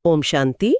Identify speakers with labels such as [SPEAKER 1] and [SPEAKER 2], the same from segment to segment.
[SPEAKER 1] ओम शांति।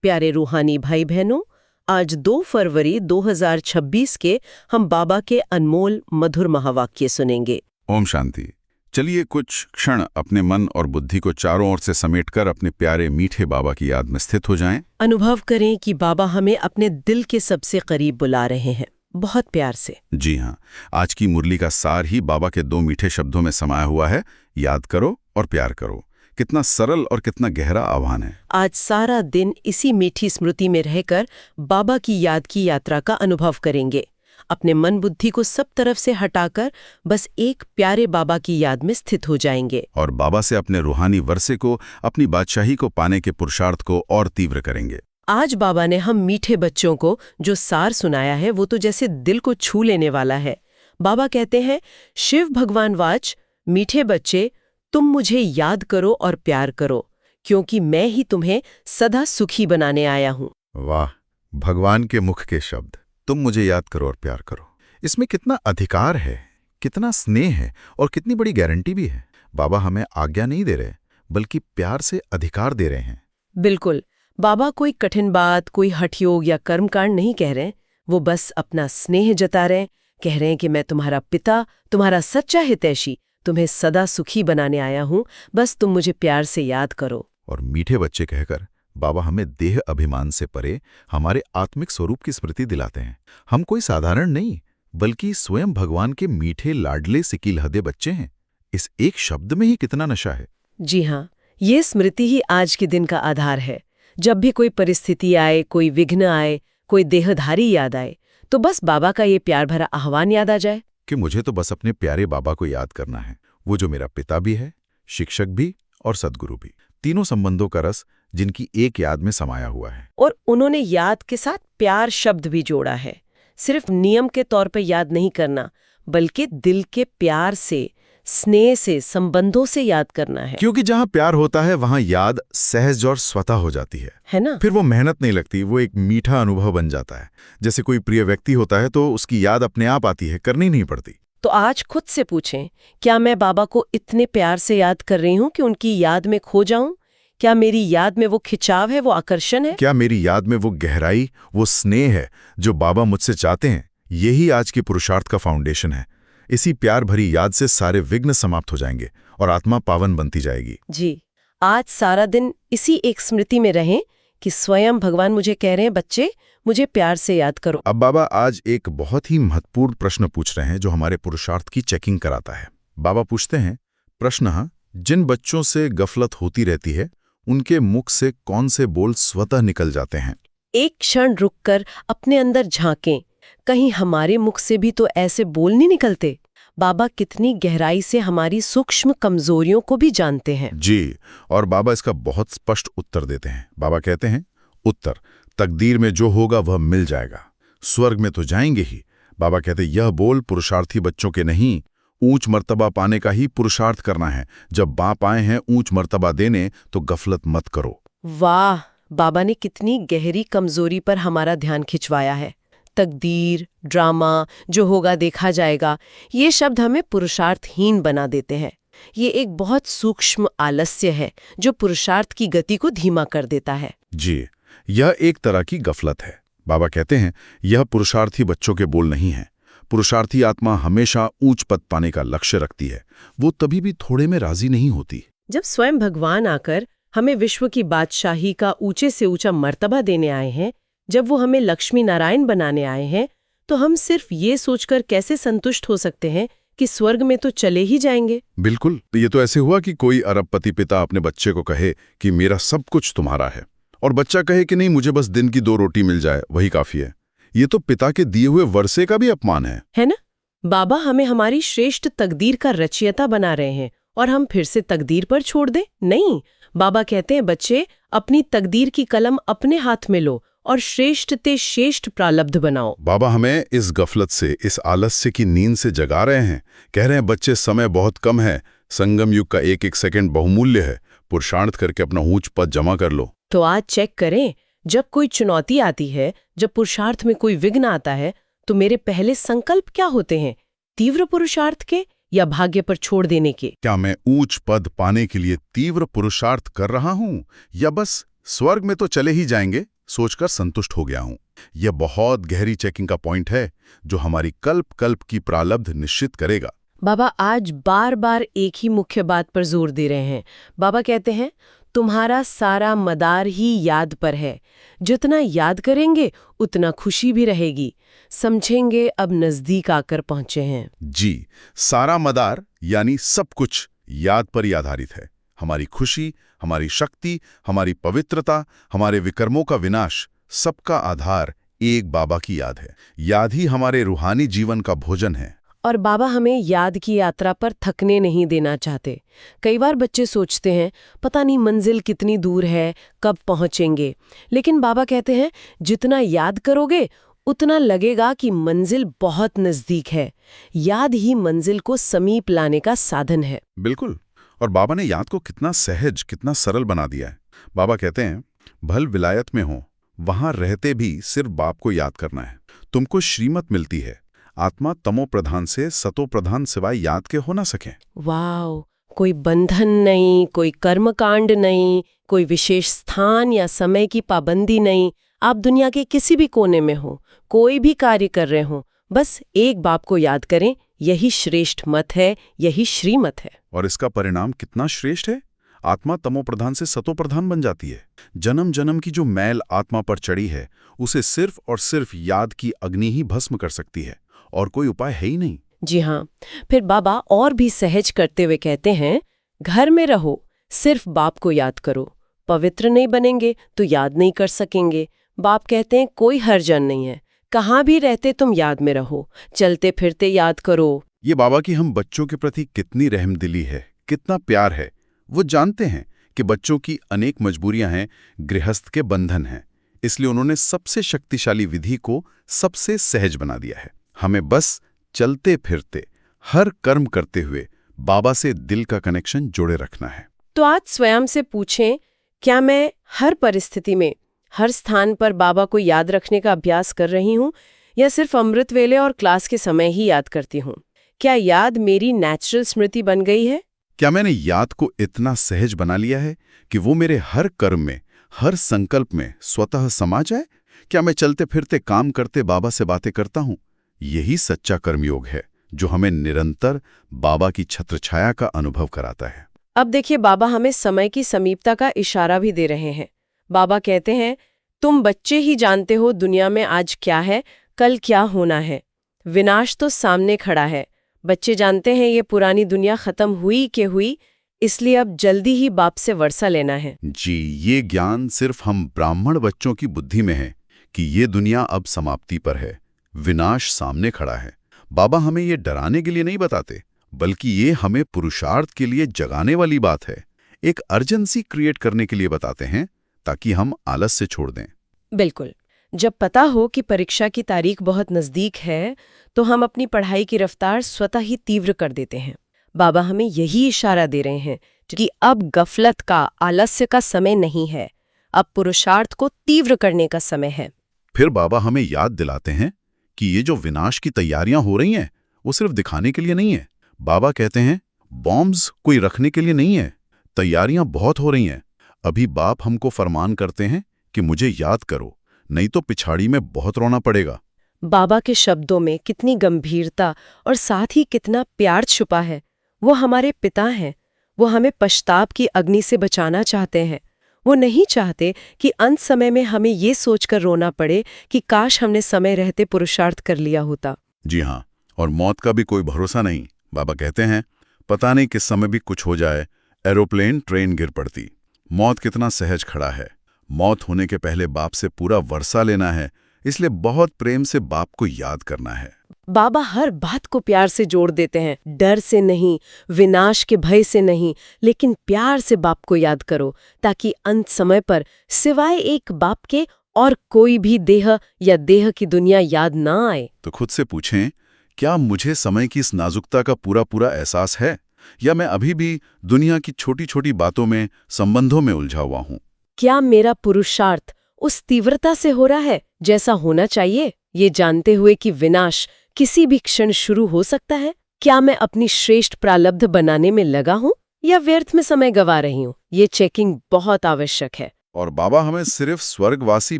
[SPEAKER 1] प्यारे रूहानी भाई बहनों, आज 2 फरवरी 2026 के हम बाबा के अनमोल मधुर महावाक्य सुनेंगे।
[SPEAKER 2] ओम शांति। चलिए कुछ क्षण अपने मन और बुद्धि को चारों ओर से समेटकर अपने प्यारे मीठे बाबा की याद में स्थित हो जाएं।
[SPEAKER 1] अनुभव करें कि बाबा हमें अपने दिल के सबसे करीब बुला रहे हैं, बहुत प्यार से।
[SPEAKER 2] जी हाँ, आज की मुरली का सार ही बाबा के 2 मीठे शब्दों में समाया हुआ है, याद करो और प्यार करो। कितना सरल और कितना गहरा आह्वान है।
[SPEAKER 1] आज सारा दिन इसी मीठी स्मृति में रहकर बाबा की याद की यात्रा का अनुभव करेंगे। अपने मन बुद्धि को सब तरफ से हटाकर बस एक प्यारे बाबा की याद में स्थित हो जाएंगे
[SPEAKER 2] और बाबा से अपने रूहानी वर्षे को, अपनी बादशाही को पाने के पुरुषार्थ को और तीव्र करेंगे।
[SPEAKER 1] आज बाबा ने हम मीठे बच्चों को जो सार सुनाया है वो तो जैसे दिल को छू लेने वाला है। बाबा कहते हैं, शिव भगवान वाच, मीठे बच्चे, तुम मुझे याद करो और प्यार करो, क्योंकि मैं ही तुम्हें सदा सुखी बनाने आया हूँ।
[SPEAKER 2] वाह, भगवान के मुख के शब्द, तुम मुझे याद करो और प्यार करो। इसमें कितना अधिकार है, कितना स्नेह है और कितनी बड़ी गारंटी भी है। बाबा हमें आज्ञा नहीं दे रहे, बल्कि प्यार से अधिकार दे रहे हैं।
[SPEAKER 1] बिल्कुल, बाबा कोई कठिन बात, कोई हठयोग या कर्मकांड नहीं कह रहे। वो बस अपना स्नेह जता रहे, कह रहे हैं कि मैं तुम्हारा पिता, तुम्हारा सच्चा हितैषी, तुम्हें सदा सुखी बनाने आया हूं, बस तुम मुझे प्यार से याद करो।
[SPEAKER 2] और मीठे बच्चे कहकर बाबा हमें देह अभिमान से परे हमारे आत्मिक स्वरूप की स्मृति दिलाते हैं। हम कोई साधारण नहीं, बल्कि स्वयं भगवान के मीठे लाडले सिकीलहदे बच्चे हैं। इस एक शब्द में ही कितना नशा है।
[SPEAKER 1] जी हाँ, ये स्मृति ही आज के दिन का आधार है। जब भी कोई परिस्थिति आए, कोई विघ्न आए, कोई देहधारी याद आए, तो बस बाबा का ये प्यार भरा आह्वान याद आ जाए
[SPEAKER 2] कि मुझे तो बस अपने प्यारे बाबा को याद करना है, वो जो मेरा पिता भी है, शिक्षक भी और सद्गुरु भी, तीनों संबंधों का रस जिनकी एक याद में समाया हुआ है।
[SPEAKER 1] और उन्होंने याद के साथ प्यार शब्द भी जोड़ा है। सिर्फ नियम के तौर पर याद नहीं करना, बल्कि दिल के प्यार से, स्नेह से, संबंधों से याद करना है।
[SPEAKER 2] क्योंकि जहां प्यार होता है वहां याद सहज और स्वतः हो जाती है
[SPEAKER 1] ना?
[SPEAKER 2] फिर वो मेहनत नहीं लगती, वो एक मीठा अनुभव बन जाता है। जैसे कोई प्रिय व्यक्ति होता है तो उसकी याद अपने आप आती है, करनी नहीं पड़ती।
[SPEAKER 1] तो आज खुद से पूछें, क्या मैं बाबा को इतने प्यार से याद कर रही हूं कि उनकी याद में खो जाऊं? क्या मेरी याद में वो खिंचाव है, वो आकर्षण है?
[SPEAKER 2] क्या मेरी याद में वो गहराई, वो स्नेह है जो बाबा मुझसे चाहते हैं? यही आज के पुरुषार्थ का फाउंडेशन है। इसी प्यार भरी याद से सारे विघ्न समाप्त हो जाएंगे और आत्मा पावन बनती जाएगी।
[SPEAKER 1] जी, आज सारा दिन इसी एक स्मृति में रहें कि स्वयं भगवान मुझे कह रहे हैं, बच्चे मुझे प्यार से याद करो।
[SPEAKER 2] अब बाबा आज एक बहुत ही महत्वपूर्ण प्रश्न पूछ रहे हैं जो हमारे पुरुषार्थ की चेकिंग कराता है। बाबा पूछते हैं, प्रश्न, जिन बच्चों से गफलत होती रहती है उनके मुख से कौन से बोल स्वतः निकल जाते हैं?
[SPEAKER 1] एक क्षण रुककर अपने अंदर झांकें, कहीं हमारे मुख से भी तो ऐसे बोल नहीं निकलते? बाबा कितनी गहराई से हमारी सूक्ष्म कमजोरियों को भी जानते हैं।
[SPEAKER 2] जी, और बाबा इसका बहुत स्पष्ट उत्तर देते हैं। बाबा कहते हैं, उत्तर, तकदीर में जो होगा वह मिल जाएगा, स्वर्ग में तो जाएंगे ही। बाबा कहते हैं, यह बोल पुरुषार्थी बच्चों के नहीं, ऊंच मर्तबा पाने का ही पुरुषार्थ करना है। जब बाप आए हैं ऊंच मर्तबा देने, तो गफलत मत करो।
[SPEAKER 1] वाह, बाबा ने कितनी गहरी कमजोरी पर हमारा ध्यान खिंचवाया है। तकदीर, ड्रामा, जो होगा देखा जाएगा, ये शब्द हमें पुरुषार्थहीन बना देते हैं। ये एक बहुत सूक्ष्म आलस्य है जो पुरुषार्थ की गति को धीमा कर देता है।
[SPEAKER 2] जी, यह एक तरह की गफलत है। बाबा कहते हैं, यह पुरुषार्थी बच्चों के बोल नहीं है। पुरुषार्थी आत्मा हमेशा ऊंच पद पाने का लक्ष्य रखती है। वो तभी भी थोड़े में राजी नहीं होती।
[SPEAKER 1] जब स्वयं भगवान आकर हमें विश्व की बादशाही का ऊंचे से ऊंचा मर्तबा देने आए हैं, जब वो हमें लक्ष्मी नारायण बनाने आए हैं, तो हम सिर्फ ये सोचकर कैसे संतुष्ट हो सकते हैं कि स्वर्ग में तो चले ही जाएंगे?
[SPEAKER 2] बिल्कुल, ये तो ऐसे हुआ कि कोई अरबपति पिता अपने बच्चे को कहे कि मेरा सब कुछ तुम्हारा है, और बच्चा कहे कि नहीं, मुझे बस दिन की 2 रोटी मिल जाए, वही काफी है। ये तो पिता के दिए हुए वर्षे का भी अपमान है
[SPEAKER 1] ना? बाबा हमें हमारी श्रेष्ठ तकदीर का रचयिता बना रहे हैं और हम फिर से तकदीर पर छोड़ दें? नहीं, बाबा कहते हैं, बच्चे अपनी तकदीर की कलम अपने हाथ में लो और श्रेष्ठ ते श्रेष्ठ प्रालब्ध बनाओ।
[SPEAKER 2] बाबा हमें इस गफलत से, इस आलस्य की नींद से जगा रहे हैं। कह रहे हैं, बच्चे समय बहुत कम है, संगम युग का एक एक सेकंड बहुमूल्य है, पुरुषार्थ करके अपना ऊंच पद जमा कर लो।
[SPEAKER 1] तो आज चेक करें, जब कोई चुनौती आती है, जब पुरुषार्थ में कोई विघ्न आता है, तो मेरे पहले संकल्प क्या होते हैं? तीव्र पुरुषार्थ के या भाग्य पर छोड़ देने के?
[SPEAKER 2] क्या मैं ऊंच पद पाने के लिए तीव्र पुरुषार्थ कर रहा हूं या बस स्वर्ग में तो चले ही जाएंगे सोचकर संतुष्ट हो गया हूं। यह बहुत गहरी चेकिंग का पॉइंट है जो हमारी कल्प कल्प की प्रारब्ध निश्चित करेगा।
[SPEAKER 1] बाबा आज बार बार एक ही मुख्य बात पर जोर दे रहे हैं। बाबा कहते हैं तुम्हारा सारा मदार ही याद पर है। जितना याद करेंगे उतना खुशी भी रहेगी। समझेंगे अब नजदीक आकर पहुंचे हैं।
[SPEAKER 2] जी, सारा मदार यानी सब कुछ याद पर ही आधारित है। हमारी खुशी, हमारी शक्ति, हमारी पवित्रता, हमारे विकर्मों का विनाश, सबका आधार एक बाबा की याद है। याद ही हमारे रूहानी जीवन का भोजन है।
[SPEAKER 1] और बाबा हमें याद की यात्रा पर थकने नहीं देना चाहते। कई बार बच्चे सोचते हैं पता नहीं मंजिल कितनी दूर है, कब पहुंचेंगे। लेकिन बाबा कहते हैं जितना याद करोगे उतना लगेगा कि मंजिल बहुत नजदीक है। याद ही मंजिल को समीप लाने का साधन है।
[SPEAKER 2] बिल्कुल। और बाबा ने याद को कितना सहज, कितना सरल बना दिया है। बाबा कहते हैं भल विलायत में हो, वहां रहते भी सिर्फ बाप को याद करना है। तुमको श्रीमत मिलती है, आत्मा तमो प्रधान से सतो प्रधान सिवाय याद के हो ना सके।
[SPEAKER 1] वाह, कोई बंधन नहीं, कोई कर्मकांड नहीं, कोई विशेष स्थान या समय की पाबंदी नहीं। आप दुनिया के किसी भी कोने में हो, कोई भी कार्य कर रहे हो, बस एक बाप को याद करें। यही श्रेष्ठ मत है, यही श्रीमत है।
[SPEAKER 2] और इसका परिणाम कितना श्रेष्ठ है। आत्मा तमो प्रधान से सतो प्रधान बन जाती है। जन्म जन्म की जो मैल आत्मा पर चढ़ी है उसे सिर्फ और सिर्फ याद की अग्नि ही भस्म कर सकती है, और कोई उपाय है ही नहीं।
[SPEAKER 1] जी हाँ। फिर बाबा और भी सहज करते हुए कहते हैं घर में रहो, सिर्फ बाप को याद करो। पवित्र नहीं बनेंगे तो याद नहीं कर सकेंगे। बाप कहते हैं कोई हर्जन नहीं है, कहाँ भी रहते तुम याद में रहो, चलते फिरते याद करो।
[SPEAKER 2] ये बाबा की हम बच्चों के प्रति कितनी रहमदिली है, कितना प्यार है। वो जानते हैं कि बच्चों की अनेक मजबूरियां हैं, गृहस्थ के बंधन हैं, इसलिए उन्होंने सबसे शक्तिशाली विधि को सबसे सहज बना दिया है। हमें बस चलते फिरते हर कर्म करते हुए बाबा से दिल का कनेक्शन जोड़े रखना है।
[SPEAKER 1] तो आज स्वयं से पूछें, क्या मैं हर परिस्थिति में, हर स्थान पर बाबा को याद रखने का अभ्यास कर रही हूँ, या सिर्फ अमृत वेले और क्लास के समय ही याद करती हूँ? क्या याद मेरी नेचुरल स्मृति बन गई है?
[SPEAKER 2] क्या मैंने याद को इतना सहज बना लिया है कि वो मेरे हर कर्म में, हर संकल्प में स्वतः समा जाए? क्या मैं चलते फिरते काम करते बाबा से बातें करता हूँ? यही सच्चा कर्मयोग है जो हमें निरंतर बाबा की छत्रछाया का अनुभव कराता है।
[SPEAKER 1] अब देखिए, बाबा हमें समय की समीपता का इशारा भी दे रहे हैं। बाबा कहते हैं तुम बच्चे ही जानते हो दुनिया में आज क्या है, कल क्या होना है। विनाश तो सामने खड़ा है। बच्चे जानते हैं ये पुरानी दुनिया खत्म हुई के हुई, इसलिए अब जल्दी ही बाप से वर्षा लेना है।
[SPEAKER 2] जी, ये ज्ञान सिर्फ हम ब्राह्मण बच्चों की बुद्धि में है कि ये दुनिया अब समाप्ति पर है, विनाश सामने खड़ा है। बाबा हमें ये डराने के लिए नहीं बताते, बल्कि ये हमें पुरुषार्थ के लिए जगाने वाली बात है। एक अर्जेंसी क्रिएट करने के लिए बताते हैं ताकि हम आलस से छोड़ दें।
[SPEAKER 1] बिल्कुल। जब पता हो कि परीक्षा की तारीख बहुत नजदीक है तो हम अपनी पढ़ाई की रफ्तार स्वतः ही तीव्र कर देते हैं। बाबा हमें यही इशारा दे रहे हैं कि अब गफलत का, आलस्य का समय नहीं है, अब पुरुषार्थ को तीव्र करने का समय है।
[SPEAKER 2] फिर बाबा हमें याद दिलाते हैं कि ये जो विनाश की तैयारियां हो रही हैं वो सिर्फ दिखाने के लिए नहीं है। बाबा कहते हैं बॉम्ब्स कोई रखने के लिए नहीं है, तैयारियां बहुत हो रही हैं। अभी बाप हमको फरमान करते हैं कि मुझे याद करो, नहीं तो पिछाड़ी में बहुत रोना पड़ेगा।
[SPEAKER 1] बाबा के शब्दों में कितनी गंभीरता और साथ ही कितना प्यार छुपा है। वो हमारे पिता हैं, वो हमें पश्चाताप की अग्नि से बचाना चाहते हैं। वो नहीं चाहते कि अंत समय में हमें ये सोचकर रोना पड़े कि काश हमने समय रहते पुरुषार्थ कर लिया होता।
[SPEAKER 2] जी हाँ, और मौत का भी कोई भरोसा नहीं। बाबा कहते हैं पता नहीं किस समय भी कुछ हो जाए, एरोप्लेन ट्रेन गिर पड़ती। मौत कितना सहज खड़ा है। मौत होने के पहले बाप से पूरा वर्षा लेना है, इसलिए बहुत प्रेम से बाप को याद करना है।
[SPEAKER 1] बाबा हर बात को प्यार से जोड़ देते हैं। डर से नहीं, विनाश के भय से नहीं, लेकिन प्यार से बाप को याद करो ताकि अंत समय पर सिवाय एक बाप के और कोई भी देह या देह की दुनिया याद ना आए।
[SPEAKER 2] तो खुद से पूछें, क्या मुझे समय की इस नाजुकता का पूरा पूरा एहसास है, या मैं अभी भी दुनिया की छोटी छोटी बातों में, संबंधों में उलझा हुआ हूँ?
[SPEAKER 1] क्या मेरा पुरुषार्थ उस तीव्रता से हो रहा है जैसा होना चाहिए, ये जानते हुए कि विनाश किसी भी क्षण शुरू हो सकता है? क्या मैं अपनी श्रेष्ठ प्रारब्ध बनाने में लगा हूँ या व्यर्थ में समय गंवा रही हूँ? ये चेकिंग बहुत आवश्यक है।
[SPEAKER 2] और बाबा हमें सिर्फ स्वर्गवासी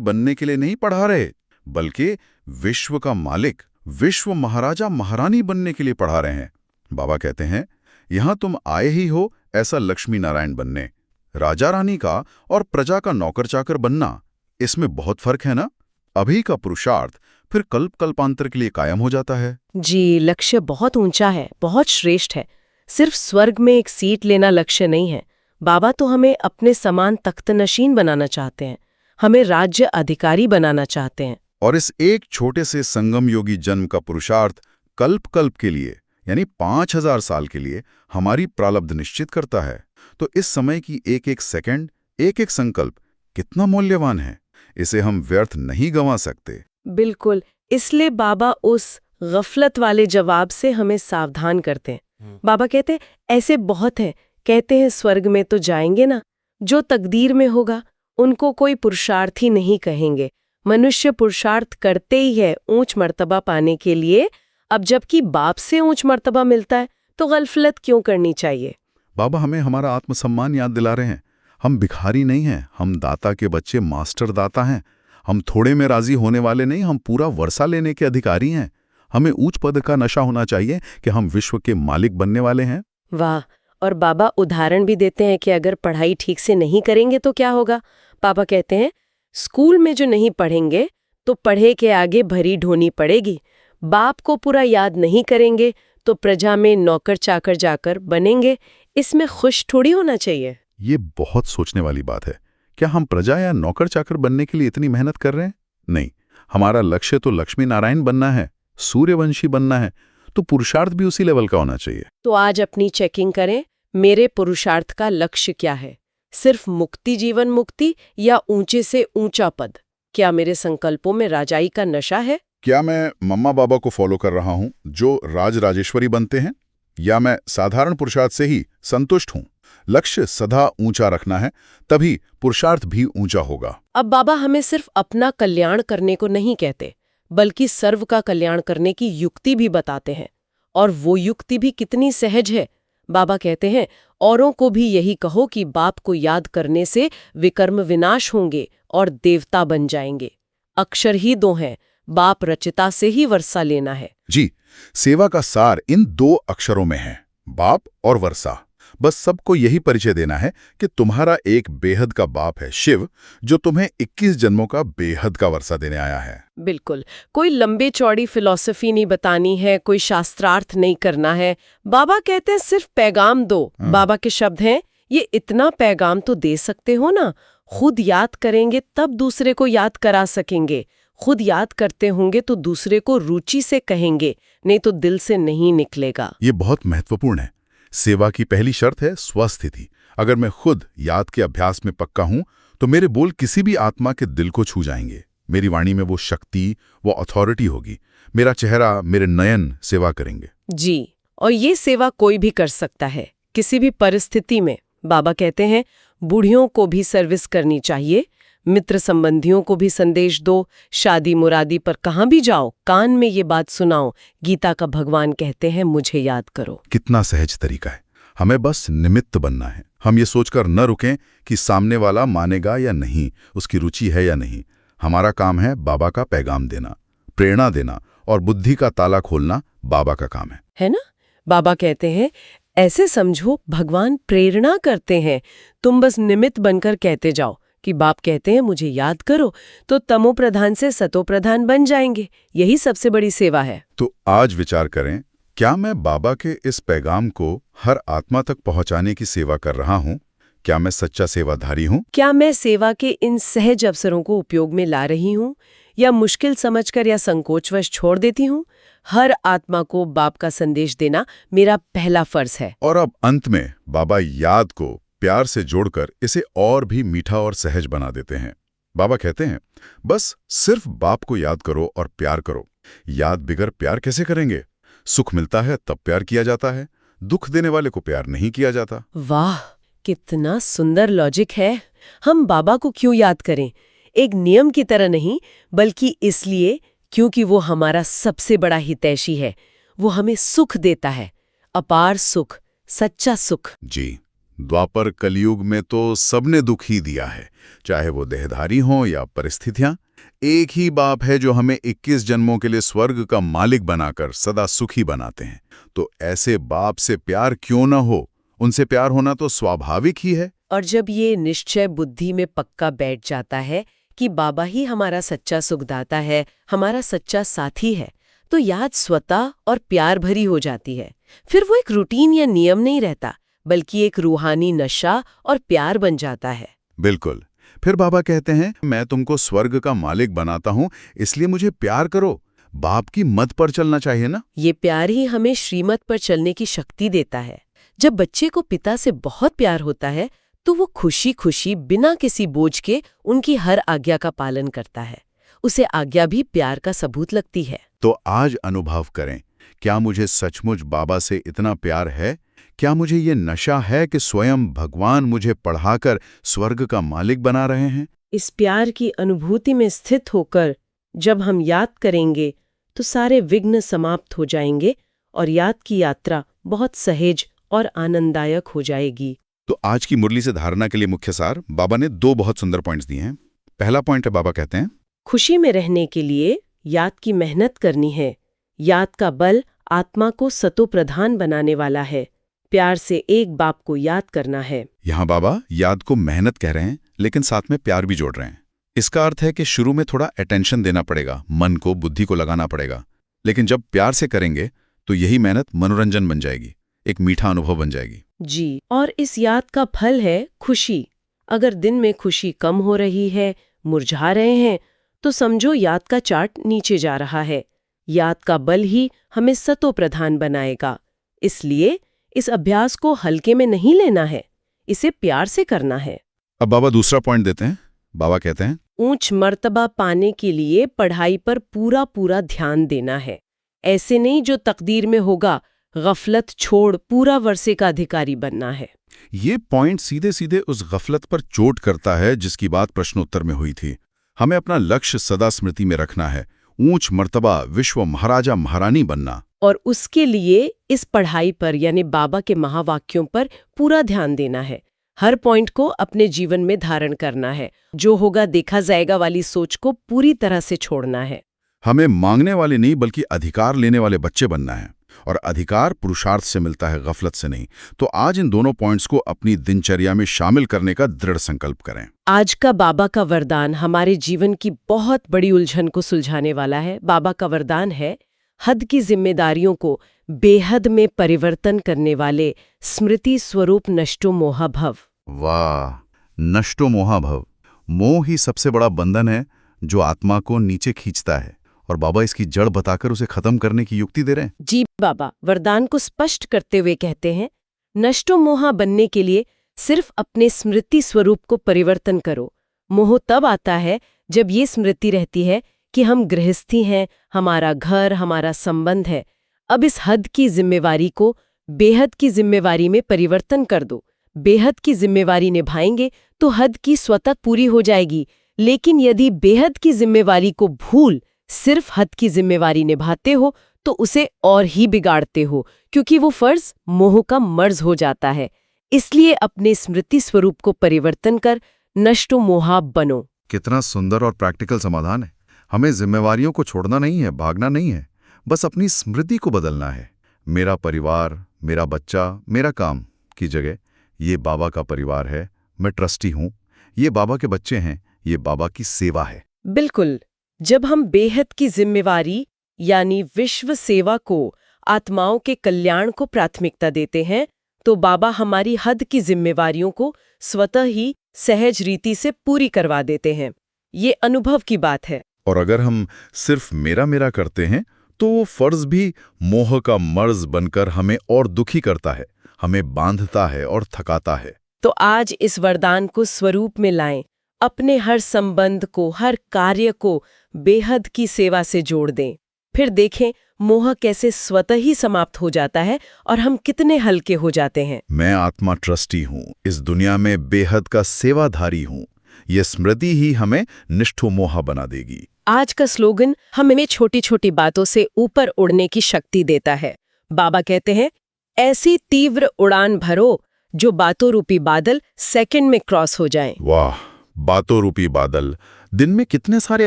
[SPEAKER 2] बनने के लिए नहीं पढ़ा रहे, बल्कि विश्व का मालिक, विश्व महाराजा महारानी बनने के लिए पढ़ा रहे हैं। बाबा कहते हैं, यहां तुम आए ही हो ऐसा लक्ष्मी नारायण बनने। राजा रानी का और प्रजा का नौकर चाकर बनना, इसमें बहुत फर्क है ना। अभी का पुरुषार्थ फिर कल्प कल्पांतर के लिए कायम हो जाता है।
[SPEAKER 1] जी, लक्ष्य बहुत ऊंचा है, बहुत श्रेष्ठ है। सिर्फ स्वर्ग में एक सीट लेना लक्ष्य नहीं है। बाबा तो हमें अपने समान तख्तनशीन बनाना चाहते हैं, हमें राज्य अधिकारी बनाना चाहते हैं।
[SPEAKER 2] और इस एक छोटे से संगम योगी जन्म का पुरुषार्थ कल्प कल्प के लिए, यानी 5000 साल के लिए हमारी प्रारब्ध निश्चित करता है। तो इस समय की एक एक सेकंड, एक एक संकल्प कितना मूल्यवान है, इसे हम व्यर्थ नहीं गंवा सकते।
[SPEAKER 1] बिल्कुल, इसलिए बाबा उस गफलत वाले जवाब से हमें सावधान करते हैं। बाबा कहते हैं, ऐसे बहुत हैं, कहते हैं स्वर्ग में तो जाएंगे ना, जो तकदीर में होगा उनको कोई पुरुषार्थ ही नहीं कहेंगे। मनुष्य पुरुषार्थ करते ही है ऊंच मर्तबा पाने के लिए। अब जबकि बाप से ऊंच मर्तबा मिलता है तो गफलत क्यों करनी चाहिए।
[SPEAKER 2] बाबा हमें हमारा आत्मसम्मान याद दिला रहे हैं। हम भिखारी नहीं हैं, हम दाता के बच्चे, मास्टर दाता हैं। हम थोड़े में राजी होने वाले नहीं, हम पूरा वर्षा लेने के अधिकारी हैं। हमें ऊंच पद का नशा होना चाहिए कि हम विश्व के मालिक बनने वाले हैं।
[SPEAKER 1] वाह। और बाबा उदाहरण भी देते हैं कि अगर पढ़ाई ठीक से नहीं करेंगे तो क्या होगा। पापा कहते हैं, स्कूल में जो नहीं पढ़ेंगे तो पढ़े के आगे भरी ढोनी पड़ेगी। बाप को पूरा याद नहीं करेंगे तो प्रजा में नौकर चाकर जाकर बनेंगे। इसमें खुश थोड़ी होना चाहिए।
[SPEAKER 2] ये बहुत सोचने वाली बात है। क्या हम प्रजा या नौकर चाकर बनने के लिए इतनी मेहनत कर रहे हैं? नहीं, हमारा लक्ष्य तो लक्ष्मी नारायण बनना है, सूर्यवंशी बनना है। तो पुरुषार्थ भी उसी लेवल का होना चाहिए।
[SPEAKER 1] तो आज अपनी चेकिंग करें, मेरे पुरुषार्थ का लक्ष्य क्या है? सिर्फ मुक्ति, जीवन मुक्ति, या ऊंचे से ऊंचा पद? क्या मेरे संकल्पों में राजाई का नशा है?
[SPEAKER 2] क्या मैं मम्मा बाबा को फॉलो कर रहा हूं जो राज राजेश्वरी बनते हैं, या मैं साधारण पुरुषार्थ से ही संतुष्ट हूं? लक्ष्य सदा ऊंचा रखना है, तभी पुरुषार्थ भी ऊंचा होगा।
[SPEAKER 1] अब बाबा हमें सिर्फ अपना कल्याण करने को नहीं कहते, बल्कि सर्व का कल्याण करने की युक्ति भी बताते हैं। और वो युक्ति भी कितनी सहज है। बाबा कहते हैं, औरों को भी यही कहो कि बाप को याद करने से विकर्म विनाश होंगे और देवता बन जाएंगे। अक्षर ही दो हैं, बाप रचिता से ही वर्षा लेना है।
[SPEAKER 2] जी, सेवा का सार इन 2 अक्षरों में है, बाप और वर्षा। बस सबको यही परिचय देना है कि तुम्हारा एक बेहद का बाप है शिव, जो तुम्हें 21 जन्मों का बेहद का वर्षा देने आया है।
[SPEAKER 1] बिल्कुल, कोई लंबे चौड़ी फिलॉसफी नहीं बतानी है, कोई शास्त्रार्थ नहीं करना है। बाबा कहते हैं सिर्फ पैगाम दो। बाबा के शब्द हैं, ये इतना पैगाम तो दे सकते हो ना। खुद याद करेंगे तब दूसरे को याद करा सकेंगे। खुद याद करते होंगे तो दूसरे को रुचि से कहेंगे, नहीं तो दिल से नहीं निकलेगा।
[SPEAKER 2] ये बहुत महत्वपूर्ण है। सेवा की पहली शर्त है स्वस्थिति। अगर मैं खुद याद के अभ्यास में पक्का हूं तो मेरे बोल किसी भी आत्मा के दिल को छू जाएंगे। मेरी वाणी में वो शक्ति, वो अथॉरिटी होगी। मेरा चेहरा, मेरे नयन सेवा करेंगे।
[SPEAKER 1] जी, और ये सेवा कोई भी कर सकता है, किसी भी परिस्थिति में। बाबा कहते हैं, बूढ़ियों को भी सर्विस करनी चाहिए, मित्र संबंधियों को भी संदेश दो, शादी मुरादी पर कहाँ भी जाओ कान में ये बात सुनाओ। गीता का भगवान कहते हैं, मुझे याद करो।
[SPEAKER 2] कितना सहज तरीका है। हमें बस निमित्त बनना है। हम ये सोचकर न रुकें कि सामने वाला मानेगा या नहीं, उसकी रुचि है या नहीं। हमारा काम है बाबा का पैगाम देना, प्रेरणा देना, और बुद्धि का ताला खोलना बाबा का काम है
[SPEAKER 1] ना? बाबा कहते हैं, ऐसे समझो भगवान प्रेरणा करते हैं, तुम बस निमित्त बनकर कहते जाओ कि बाप कहते हैं मुझे याद करो, तो तमो प्रधान से सतो प्रधान बन जाएंगे। यही सबसे बड़ी सेवा है।
[SPEAKER 2] तो आज विचार करें, क्या मैं बाबा के इस पैगाम को हर आत्मा तक पहुंचाने की सेवा कर रहा हूं? क्या मैं सच्चा सेवाधारी हूं?
[SPEAKER 1] क्या मैं सेवा के इन सहज अवसरों को उपयोग में ला रही हूं, या मुश्किल समझकर या संकोचवश छोड़ देती हूं? हर आत्मा को बाप का संदेश देना मेरा पहला फर्ज है।
[SPEAKER 2] और अब अंत में बाबा याद को प्यार से जोड़कर इसे और भी मीठा और सहज बना देते हैं। बाबा कहते हैं, बस सिर्फ बाप को याद करो और प्यार करो। याद बिगर प्यार कैसे करेंगे? सुख मिलता है तब प्यार किया जाता है, दुख देने वाले को प्यार नहीं किया जाता।
[SPEAKER 1] वाह, कितना सुंदर लॉजिक है। हम बाबा को क्यों याद करें? एक नियम की तरह नहीं, बल्कि इसलिए क्योंकि वो हमारा सबसे बड़ा हितैषी है। वो हमें सुख देता है, अपार सुख, सच्चा सुख।
[SPEAKER 2] जी, द्वापर कलयुग में तो सबने दुख ही दिया है, चाहे वो देहधारी हों या परिस्थितियां। एक ही बाप है जो हमें 21 जन्मों के लिए स्वर्ग का मालिक बनाकर सदा सुखी बनाते हैं। तो ऐसे बाप से प्यार क्यों ना हो, उनसे प्यार होना तो स्वाभाविक ही है।
[SPEAKER 1] और जब ये निश्चय बुद्धि में पक्का बैठ जाता है कि बाबा ही हमारा सच्चा सुखदाता है, हमारा सच्चा साथी है, तो याद स्वतः और प्यार भरी हो जाती है। फिर वो एक रूटीन या नियम नहीं रहता, बल्कि एक रूहानी नशा और प्यार बन जाता है।
[SPEAKER 2] बिल्कुल। फिर बाबा कहते हैं, मैं तुमको स्वर्ग का मालिक बनाता हूं, इसलिए मुझे प्यार करो। बाप की मत पर चलना चाहिए ना।
[SPEAKER 1] ये प्यार ही हमें श्रीमत पर चलने की शक्ति देता है। जब बच्चे को पिता से बहुत प्यार होता है तो वो खुशी खुशी बिना किसी बोझ के उनकी हर आज्ञा का पालन करता है। उसे आज्ञा भी प्यार का सबूत लगती है।
[SPEAKER 2] तो आज अनुभव करें, क्या मुझे सचमुच बाबा से इतना प्यार है? क्या मुझे ये नशा है कि स्वयं भगवान मुझे पढ़ाकर स्वर्ग का मालिक बना रहे हैं?
[SPEAKER 1] इस प्यार की अनुभूति में स्थित होकर जब हम याद करेंगे तो सारे विघ्न समाप्त हो जाएंगे और याद की यात्रा बहुत सहज और आनंददायक हो जाएगी।
[SPEAKER 2] तो आज की मुरली से धारणा के लिए मुख्य सार बाबा ने 2 बहुत सुंदर पॉइंट्स दिए हैं। पहला पॉइंट है, बाबा कहते हैं,
[SPEAKER 1] खुशी में रहने के लिए याद की मेहनत करनी है। याद का बल आत्मा को सतोप्रधान बनाने वाला है। प्यार से एक बाप को याद करना है।
[SPEAKER 2] यहाँ बाबा याद को मेहनत कह रहे हैं, लेकिन साथ में प्यार भी जोड़ रहे हैं। इसका अर्थ है कि शुरू में थोड़ा अटेंशन देना पड़ेगा, मन को, बुद्धि को लगाना पड़ेगा, लेकिन जब प्यार से करेंगे तो यही मेहनत मनोरंजन बन जाएगी, एक मीठा अनुभव बन जाएगी।
[SPEAKER 1] जी, और इस याद का फल है खुशी। अगर दिन में खुशी कम हो रही है, मुरझा रहे हैं, तो समझो याद का चार्ट नीचे जा रहा है। याद का बल ही हमें सतोप्रधान बनाएगा। इसलिए इस अभ्यास को हल्के में नहीं लेना है, इसे प्यार से करना है।
[SPEAKER 2] अब बाबा दूसरा पॉइंट देते हैं। बाबा कहते हैं,
[SPEAKER 1] ऊंच मर्तबा पाने के लिए पढ़ाई पर पूरा पूरा ध्यान देना है। ऐसे नहीं जो तकदीर में होगा, गफलत छोड़ पूरा वर्षे का अधिकारी बनना है।
[SPEAKER 2] ये पॉइंट सीधे सीधे उस गफलत पर चोट करता है जिसकी बात प्रश्नोत्तर में हुई थी। हमें अपना लक्ष्य सदा स्मृति में रखना है, ऊंच मर्तबा विश्व महाराजा महारानी बनना।
[SPEAKER 1] और उसके लिए इस पढ़ाई पर यानी बाबा के महावाक्यों पर पूरा ध्यान देना है। हर पॉइंट को अपने जीवन में धारण करना है। जो होगा देखा जाएगा वाली सोच को पूरी तरह से छोड़ना है।
[SPEAKER 2] हमें मांगने वाले नहीं बल्कि अधिकार लेने वाले बच्चे बनना है, और अधिकार पुरुषार्थ से मिलता है, गफलत से नहीं। तो आज इन दोनों पॉइंट्स को अपनी दिनचर्या में शामिल करने का दृढ़ संकल्प करें।
[SPEAKER 1] आज का बाबा का वरदान हमारे जीवन की बहुत बड़ी उलझन को सुलझाने वाला है। बाबा का वरदान है, हद की जिम्मेदारियों को बेहद में परिवर्तन करने वाले स्मृति स्वरूप नष्टो मोहा भव।
[SPEAKER 2] वाह, नष्टो मोहा भव। मोह ही सबसे बड़ा बंधन है जो आत्मा को नीचे खींचता है, और बाबा इसकी जड़ बताकर उसे खत्म करने की युक्ति दे रहे हैं।
[SPEAKER 1] जी, बाबा वरदान को स्पष्ट करते हुए कहते हैं, नष्टो मोहा बनने के लिए सिर्फ अपने स्मृति स्वरूप को परिवर्तन करो। मोह तब आता है जब ये स्मृति रहती है कि हम गृहस्थी हैं, हमारा घर, हमारा संबंध है। अब इस हद की जिम्मेवारी को बेहद की जिम्मेवारी में परिवर्तन कर दो। बेहद की जिम्मेवारी निभाएंगे तो हद की स्वतः पूरी हो जाएगी। लेकिन यदि बेहद की जिम्मेवारी को भूल सिर्फ हद की जिम्मेवारी निभाते हो तो उसे और ही बिगाड़ते हो, क्योंकि वो फर्ज मोह का मर्ज हो जाता है। इसलिए अपने स्मृति स्वरूप को परिवर्तन कर नष्टो मोहा बनो।
[SPEAKER 2] कितना सुंदर और प्रैक्टिकल समाधान है। हमें जिम्मेवारियों को छोड़ना नहीं है, भागना नहीं है, बस अपनी स्मृति को बदलना है। मेरा परिवार, मेरा बच्चा, मेरा काम की जगह ये बाबा का परिवार है, मैं ट्रस्टी हूँ, ये बाबा के बच्चे हैं, ये बाबा की सेवा है।
[SPEAKER 1] बिल्कुल। जब हम बेहद की जिम्मेवारी यानी विश्व सेवा को, आत्माओं के कल्याण को प्राथमिकता देते हैं, तो बाबा हमारी हद की जिम्मेवारियों को स्वतः ही सहज रीति से पूरी करवा देते हैं। ये अनुभव की बात है।
[SPEAKER 2] और अगर हम सिर्फ मेरा मेरा करते हैं तो वो फर्ज भी मोह का मर्ज बनकर हमें और दुखी करता है, हमें बांधता है और थकाता है।
[SPEAKER 1] तो आज इस वरदान को स्वरूप में लाएं। अपने हर संबंध को, हर कार्य को बेहद की सेवा से जोड़ दें। फिर देखें मोह कैसे स्वतः ही समाप्त हो जाता है और हम कितने हल्के हो जाते हैं।
[SPEAKER 2] मैं आत्मा ट्रस्टी हूँ, इस दुनिया में बेहद का सेवाधारी हूँ। ये स्मृति ही हमें निष्ठो मोहा बना देगी।
[SPEAKER 1] आज का स्लोगन हमें छोटी छोटी बातों से ऊपर उड़ने की शक्ति देता है। बाबा कहते हैं, ऐसी तीव्र उड़ान भरो जो बातों रूपी बादल सेकंड में क्रॉस हो जाएं।
[SPEAKER 2] वाह, बातों रूपी बादल। दिन में कितने सारे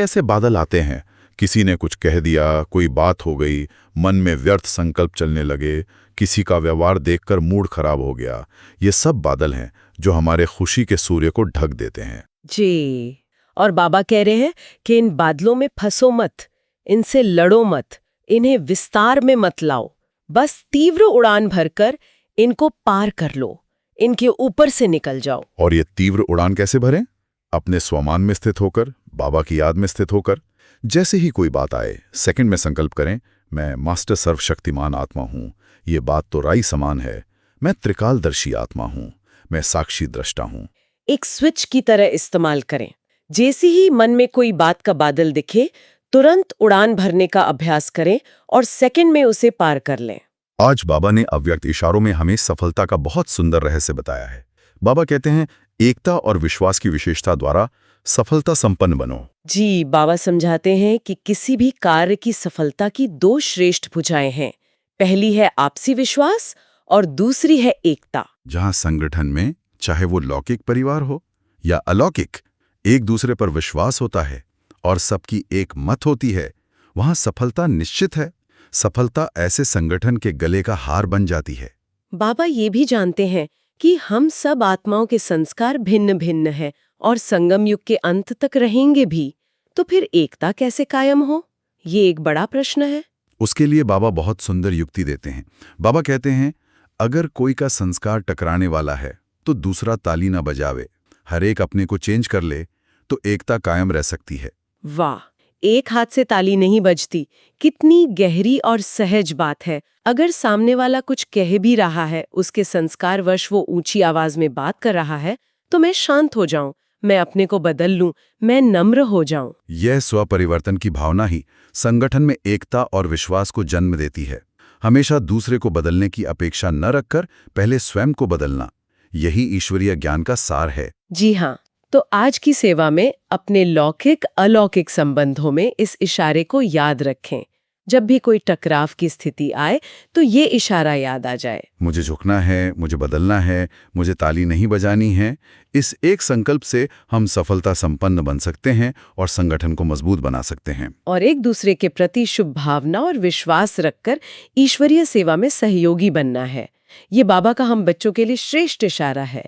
[SPEAKER 2] ऐसे बादल आते हैं। किसी ने कुछ कह दिया, कोई बात हो गई, मन में व्यर्थ संकल्प चलने लगे, किसी का व्यवहार देखकर मूड खराब हो गया। ये सब बादल हैं जो हमारे खुशी के सूर्य को ढक देते हैं।
[SPEAKER 1] जी, और बाबा कह रहे हैं कि इन बादलों में फंसो मत, इनसे लड़ो मत, इन्हें विस्तार में मत लाओ, बस तीव्र उड़ान भरकर इनको पार कर लो, इनके ऊपर से निकल जाओ।
[SPEAKER 2] और ये तीव्र उड़ान कैसे भरें? अपने स्वमान में स्थित होकर, बाबा की याद में स्थित होकर। जैसे ही कोई बात आए, सेकंड में संकल्प करें, मैं मास्टर सर्वशक्तिमान आत्मा हूँ, ये बात तो राई समान है, मैं त्रिकालदर्शी आत्मा हूँ, मैं साक्षी दृष्टा हूँ।
[SPEAKER 1] एक स्विच की तरह इस्तेमाल करें। जैसे ही मन में कोई बात का बादल दिखे, तुरंत उड़ान भरने का अभ्यास करें और सेकंड में उसे पार कर लें।
[SPEAKER 2] आज बाबा ने अव्यक्त इशारों में हमें सफलता का बहुत सुंदर रहस्य बताया है। बाबा कहते हैं, एकता और विश्वास की विशेषता द्वारा सफलता संपन्न बनो।
[SPEAKER 1] जी, बाबा समझाते हैं कि किसी भी कार्य की सफलता की दो श्रेष्ठ भुजाएं हैं। पहली है आपसी विश्वास और दूसरी है एकता।
[SPEAKER 2] जहां संगठन में, चाहे वो लौकिक परिवार हो या अलौकिक, एक दूसरे पर विश्वास होता है और सबकी एक मत होती है, वहां सफलता निश्चित है। सफलता ऐसे संगठन के गले का हार बन जाती है।
[SPEAKER 1] बाबा ये भी जानते हैं कि हम सब आत्माओं के संस्कार भिन्न भिन्न हैं और संगम युग के अंत तक रहेंगे भी। तो फिर एकता कैसे कायम हो? ये एक बड़ा प्रश्न है।
[SPEAKER 2] उसके लिए बाबा बहुत सुंदर युक्ति देते हैं। बाबा कहते हैं, अगर कोई का संस्कार टकराने वाला है तो दूसरा ताली ना बजावे, हर एक अपने को चेंज कर ले, तो एकता कायम रह सकती है।
[SPEAKER 1] वाह, एक हाथ से ताली नहीं बजती। कितनी गहरी और सहज बात है। अगर सामने वाला कुछ कह भी रहा है, उसके संस्कारवश वो ऊंची आवाज में बात कर रहा है, तो मैं शांत हो जाऊं, मैं अपने को बदल लूं, मैं नम्र हो जाऊं।
[SPEAKER 2] यह स्वपरिवर्तन की भावना ही संगठन में एकता और विश्वास को जन्म देती है। हमेशा दूसरे को बदलने की अपेक्षा न रखकर पहले स्वयं को बदलना, यही ईश्वरीय ज्ञान का सार है।
[SPEAKER 1] जी हाँ, तो आज की सेवा में अपने लौकिक अलौकिक संबंधों में इस इशारे को याद रखें। जब भी कोई टकराव की स्थिति आए तो ये इशारा याद आ जाए।
[SPEAKER 2] मुझे झुकना है, मुझे बदलना है, मुझे ताली नहीं बजानी है। इस एक संकल्प से हम सफलता संपन्न बन सकते हैं और संगठन को मजबूत बना सकते हैं।
[SPEAKER 1] और एक दूसरे के प्रति शुभ भावना और विश्वास रखकर ईश्वरीय सेवा में सहयोगी बनना है। ये बाबा का हम बच्चों के लिए श्रेष्ठ इशारा है।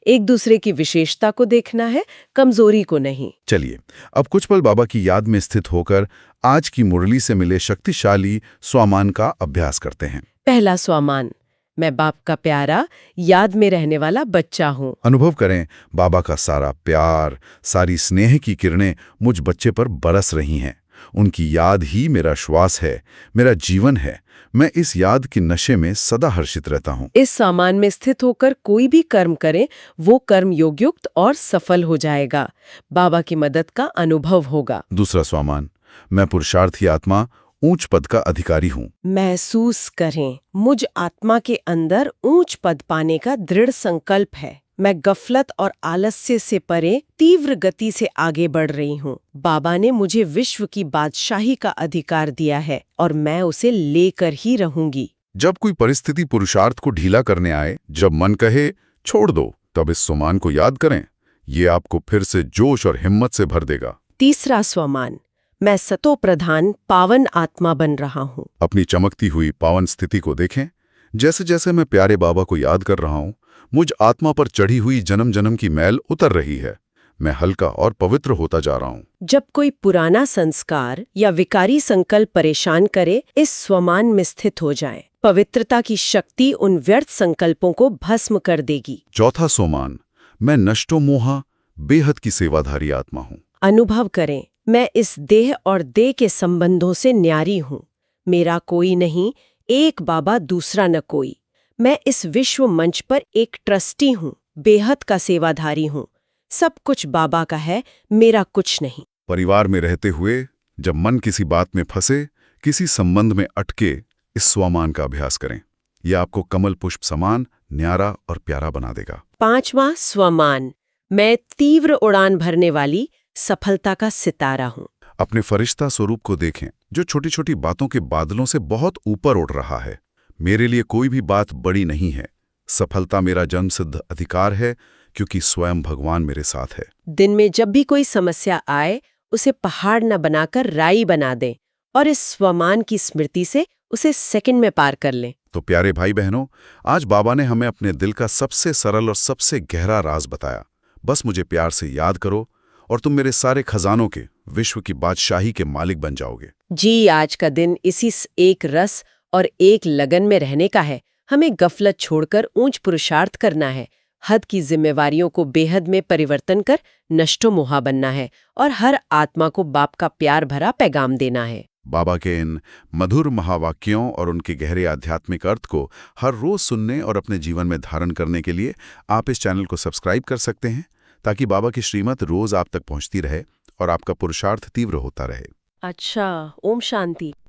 [SPEAKER 1] एक दूसरे की विशेषता को देखना है, कमजोरी को नहीं।
[SPEAKER 2] चलिए, अब कुछ पल बाबा की याद में स्थित होकर आज की मुरली से मिले शक्तिशाली स्वामान का अभ्यास करते हैं।
[SPEAKER 1] पहला स्वामान, मैं बाप का प्यारा, याद में रहने वाला बच्चा हूँ।
[SPEAKER 2] अनुभव करें, बाबा का सारा प्यार, सारी स्नेह की किरणें मुझ बच्चे पर बरस रही हैं। उनकी याद ही मेरा श्वास है, मेरा जीवन है। मैं इस याद के नशे में सदा हर्षित रहता हूँ।
[SPEAKER 1] इस सामान में स्थित होकर कोई भी कर्म करें, वो कर्म योगयुक्त और सफल हो जाएगा। बाबा की मदद का अनुभव होगा।
[SPEAKER 2] दूसरा स्वामान, मैं पुरुषार्थी आत्मा, ऊंच पद का अधिकारी हूँ।
[SPEAKER 1] महसूस करें, मुझ आत्मा के अंदर ऊंच पद पाने का दृढ़ संकल्प है। मैं गफलत और आलस्य से परे तीव्र गति से आगे बढ़ रही हूँ। बाबा ने मुझे विश्व की बादशाही का अधिकार दिया है और मैं उसे लेकर ही रहूंगी।
[SPEAKER 2] जब कोई परिस्थिति पुरुषार्थ को ढीला करने आए, जब मन कहे छोड़ दो, तब इस स्वमान को याद करें। ये आपको फिर से जोश और हिम्मत से भर देगा।
[SPEAKER 1] तीसरा स्वमान, मैं सतो प्रधान पावन आत्मा बन रहा हूँ।
[SPEAKER 2] अपनी चमकती हुई पावन स्थिति को देखें। जैसे जैसे मैं प्यारे बाबा को याद कर रहा हूँ, मुझ आत्मा पर चढ़ी हुई जन्म जन्म की मैल उतर रही है। मैं हल्का और पवित्र होता जा रहा हूँ।
[SPEAKER 1] जब कोई पुराना संस्कार या विकारी संकल्प परेशान करे, इस स्वमान में स्थित हो जाए। पवित्रता की शक्ति उन व्यर्थ संकल्पों को भस्म कर देगी।
[SPEAKER 2] चौथा सोमान, मैं नष्टो मोहा बेहद की सेवाधारी आत्मा हूँ।
[SPEAKER 1] अनुभव करें, मैं इस देह और देह के संबंधों से न्यारी हूँ। मेरा कोई नहीं, एक बाबा दूसरा न कोई। मैं इस विश्व मंच पर एक ट्रस्टी हूँ, बेहद का सेवाधारी हूँ। सब कुछ बाबा का है, मेरा कुछ नहीं।
[SPEAKER 2] परिवार में रहते हुए जब मन किसी बात में फंसे, किसी संबंध में अटके, इस स्वमान का अभ्यास करें। यह आपको कमल पुष्प समान न्यारा और प्यारा बना देगा।
[SPEAKER 1] पांचवा स्वमान, मैं तीव्र उड़ान भरने वाली सफलता का सितारा हूँ।
[SPEAKER 2] अपने फरिश्ता स्वरूप को देखें, जो छोटी छोटी बातों के बादलों से बहुत ऊपर उड़ रहा है। मेरे लिए कोई भी बात बड़ी नहीं है, सफलता मेरा जन्मसिद्ध अधिकार है क्योंकि स्वयं भगवान मेरे साथ है।
[SPEAKER 1] दिन में जब भी कोई समस्या आए उसे पहाड़ न बनाकर राई बना दें और इस स्वमान की स्मृति से उसे सेकंड में पार कर लें।
[SPEAKER 2] तो प्यारे भाई बहनों, आज बाबा ने हमें अपने दिल का सबसे सरल और सबसे गहरा राज बताया। बस मुझे प्यार से याद करो और तुम मेरे सारे खजानों के, विश्व की बादशाही के मालिक बन जाओगे।
[SPEAKER 1] जी, आज का दिन इसी एक रस और एक लगन में रहने का है। हमें गफलत छोड़कर ऊंच पुरुषार्थ करना है, हद की जिम्मेवारियों को बेहद में परिवर्तन कर नष्टो मोहा बनना है और हर आत्मा को बाप का प्यार भरा पैगाम देना है।
[SPEAKER 2] बाबा के इन मधुर महावाक्यों और उनके गहरे आध्यात्मिक अर्थ को हर रोज सुनने और अपने जीवन में धारण करने के लिए आप इस चैनल को सब्सक्राइब कर सकते हैं, ताकि बाबा की श्रीमत रोज आप तक पहुंचती रहे और आपका पुरुषार्थ तीव्र होता रहे।
[SPEAKER 1] अच्छा, ओम शांति।